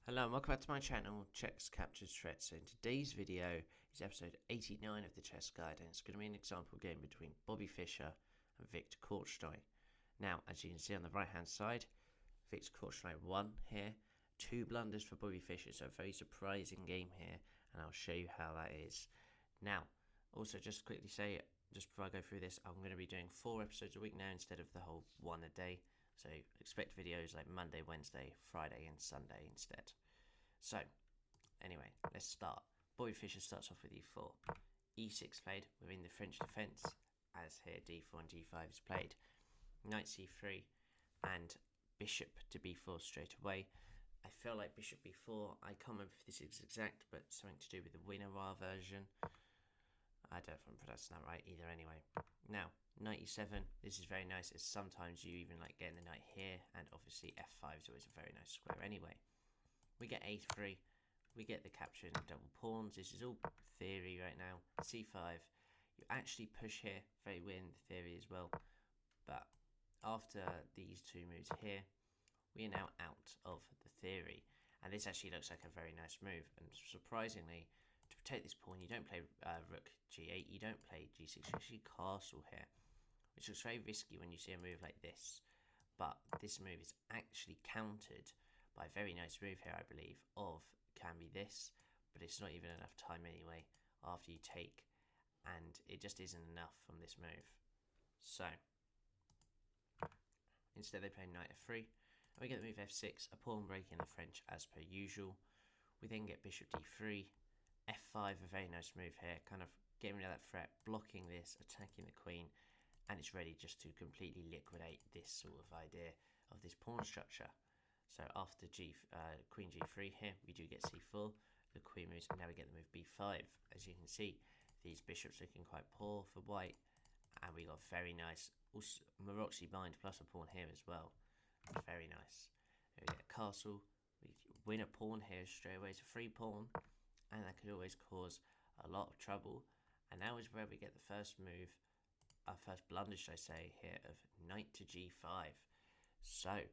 Hello and welcome back to my channel, Checks Captured Threats. So in today's video is episode 89 of the Chess Guide, and it's going to be an example game between Bobby Fischer and Victor Korchnoi. Now, as you can see on the right hand side, Victor Korchnoi won here. 2 blunders for Bobby Fischer, so a very surprising game here, and I'll show you how that is. Now, also just to quickly say, just before I go through this, I'm going to be doing 4 episodes a week now instead of the whole 1 a day. So expect videos like Monday, Wednesday, Friday and Sunday instead. So, anyway, let's start. Bobby Fischer starts off with e4. e6 played within the French defence, as here d4 and d5 is played. Knight c3 and bishop to b4 straight away. I feel like bishop b4, I can't remember if this is exact, but something to do with the Winnow version. I don't know if I'm pronouncing that right either anyway. Now, knight e7, this is very nice, as sometimes you even like getting the knight here, and obviously f5 is always a very nice square anyway. We get a3, we get the capture and double pawns. This is all theory right now. c5, you actually push here, very weird in the theory as well. But after these 2 moves here, we are now out of the theory. And this actually looks like a very nice move. And surprisingly, to protect this pawn, you don't play rook g8, you don't play g6, you actually castle here, which looks very risky when you see a move like this. But this move is actually countered by a very nice move here, I believe, of can be this, but it's not even enough time anyway after you take, and it just isn't enough from this move. So instead they play knight f3, and we get the move f6, a pawn break in the French as per usual. We then get bishop d3, f5, a very nice move here, kind of getting rid of that threat, blocking this, attacking the queen, and it's ready just to completely liquidate this sort of idea of this pawn structure. So after queen g3 here, we do get c4, the queen moves, and now we get the move b5. As you can see, these bishops looking quite poor for white, and we got very nice, also Maroczy bind plus a pawn here as well. It's very nice. We get a castle, we win a pawn here straight away, it's a free pawn, and that could always cause a lot of trouble. And now is where we get the first move, our first blunder, should I say, here of knight to g5. So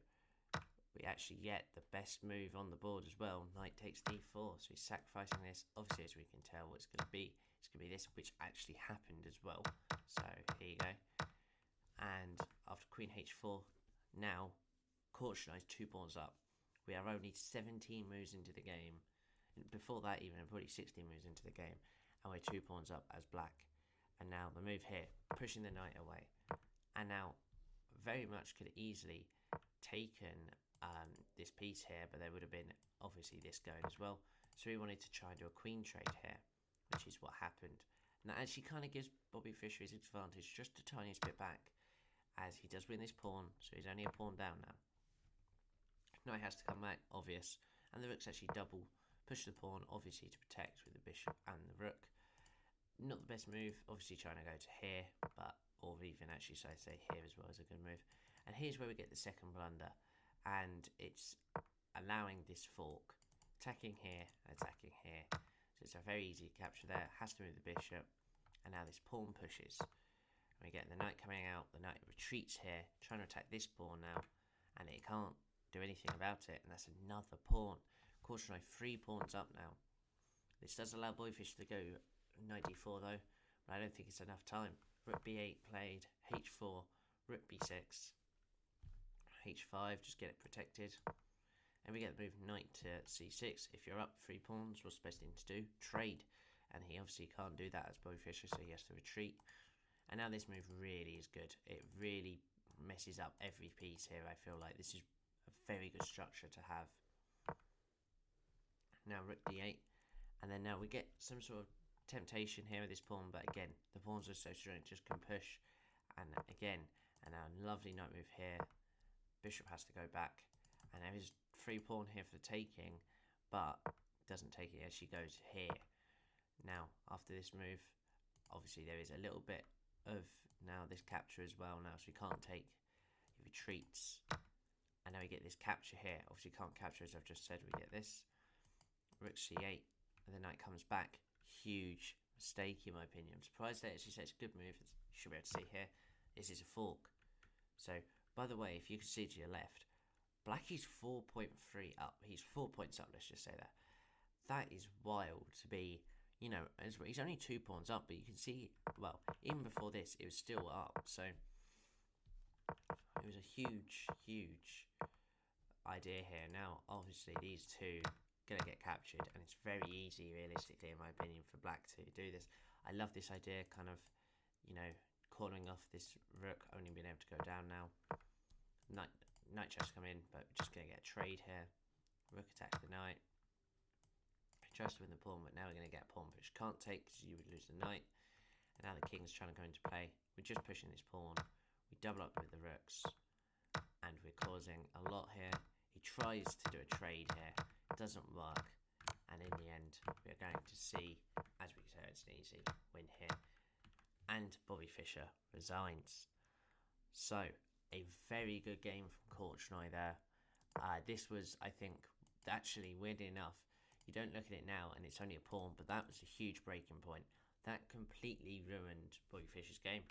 we actually get the best move on the board as well. Knight takes d4, so he's sacrificing this. Obviously, as we can tell, what it's going to be, it's going to be this, which actually happened as well. So here you go. And after queen h4, now Korchnoi is 2 pawns up. We are only 17 moves into the game. Before that, even probably 16 moves into the game, and we're 2 pawns up as black. And now the move here, pushing the knight away, and now very much could easily taken this piece here, but there would have been obviously this going as well. So we wanted to try and do a queen trade here, which is what happened. And that actually kind of gives Bobby Fischer his advantage just a tiniest bit back, as he does win this pawn, so he's only a pawn down now. Knight has to come back, obvious, and the rook's actually double push the pawn, obviously to protect with the bishop and the rook. Not the best move, obviously trying to go to here, but or even actually, so I say here as well is a good move. And here's where we get the second blunder, and it's allowing this fork, attacking here, attacking here. So it's a very easy capture there, has to move the bishop, and now this pawn pushes. And we get the knight coming out, the knight retreats here, trying to attack this pawn now, and it can't do anything about it, and that's another pawn. Korchnoi 3 pawns up now. This does allow Bobby Fischer to go knight d4 though, but I don't think it's enough time. Rook b8 played, h4, rook b6, h5, just get it protected. And we get the move knight to c6. If you're up 3 pawns, what's the best thing to do? Trade. And he obviously can't do that as Bobby Fischer, so he has to retreat. And now this move really is good. It really messes up every piece here, I feel like. This is a very good structure to have. Now rook d8. And then now we get some sort of temptation here with this pawn, but again, the pawns are so strong, it just can push. And again, and now a lovely knight move here. Bishop has to go back, and there is 3 pawn here for the taking, but doesn't take it as she goes here. Now, after this move, obviously there is a little bit of now this capture as well now, so he can't take, he retreats, and now we get this capture here. Obviously can't capture, as I've just said. We get this, rook c8, and the knight comes back. Huge mistake in my opinion. I'm surprised that actually says it's a good move. You should be able to see here, this is a fork. So by the way, if you can see to your left, Black is 4.3 up. He's 4 points up, let's just say that. That is wild to be, you know, he's only 2 pawns up, but you can see, well, even before this, it was still up. So it was a huge, huge idea here. Now, obviously, these two going to get captured, and it's very easy, realistically, in my opinion, for Black to do this. I love this idea, kind of, you know, calling off this rook, only being able to go down now. Knight just come in, but we're just going to get a trade here. Rook attack the knight. Tries to win the pawn, but now we're going to get a pawn which can't take because you would lose the knight. And now the king's trying to go into play. We're just pushing this pawn. We double up with the rooks, and we're causing a lot here. He tries to do a trade here. It doesn't work. And in the end, we're going to see, as we say, it's an easy win here. And Bobby Fischer resigns. So, a very good game from Korchnoi there. This was, I think, actually, weirdly enough, you don't look at it now and it's only a pawn, but that was a huge breaking point. That completely ruined Bobby Fischer's game.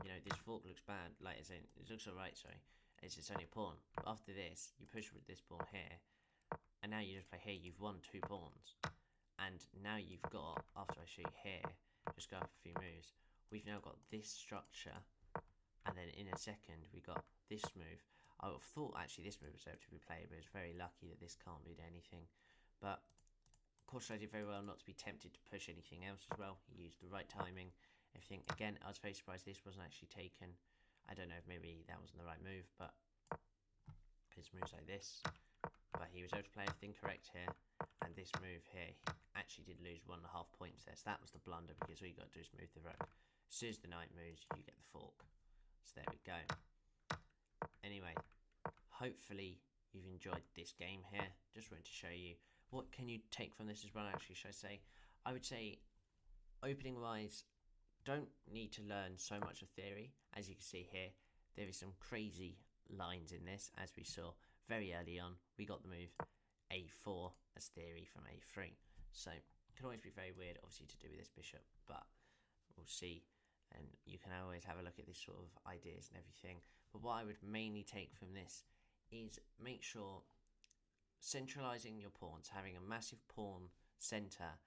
You know, this fork looks bad, like as in, it looks alright, sorry. It's only a pawn. But after this, you push with this pawn here, and now you just play here, you've won 2 pawns. And now you've got, after I shoot here, just go up a few moves, we've now got this structure, and then in a second, we got this move. I thought actually this move was able to be played, but it's very lucky that this can't do anything. But of course, I did very well not to be tempted to push anything else as well. He used the right timing, everything. Again, I was very surprised this wasn't actually taken. I don't know if maybe that wasn't the right move, but his moves like this. But he was able to play everything correct here. And this move here actually did lose 1.5 points there. So that was the blunder, because all you got to do is move the rook. As soon as the knight moves, you get the fork. So there we go. Anyway, hopefully you've enjoyed this game here. Just wanted to show you what can you take from this as well, actually, should I say. I would say, opening wise, don't need to learn so much of theory. As you can see here, there is some crazy lines in this, as we saw very early on. We got the move a4 as theory from a3. So it can always be very weird, obviously, to do with this bishop, but we'll see. And you can always have a look at this sort of ideas and everything. But what I would mainly take from this is make sure centralizing your pawns, having a massive pawn center,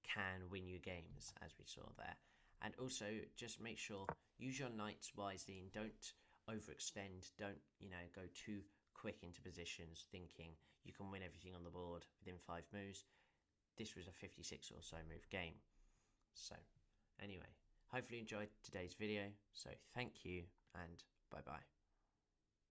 can win you games, as we saw there. And also just make sure, use your knights wisely and don't overextend. Don't, you know, go too quick into positions thinking you can win everything on the board within 5 moves. This was a 56 or so move game. So anyway, hopefully you enjoyed today's video. So thank you and bye bye.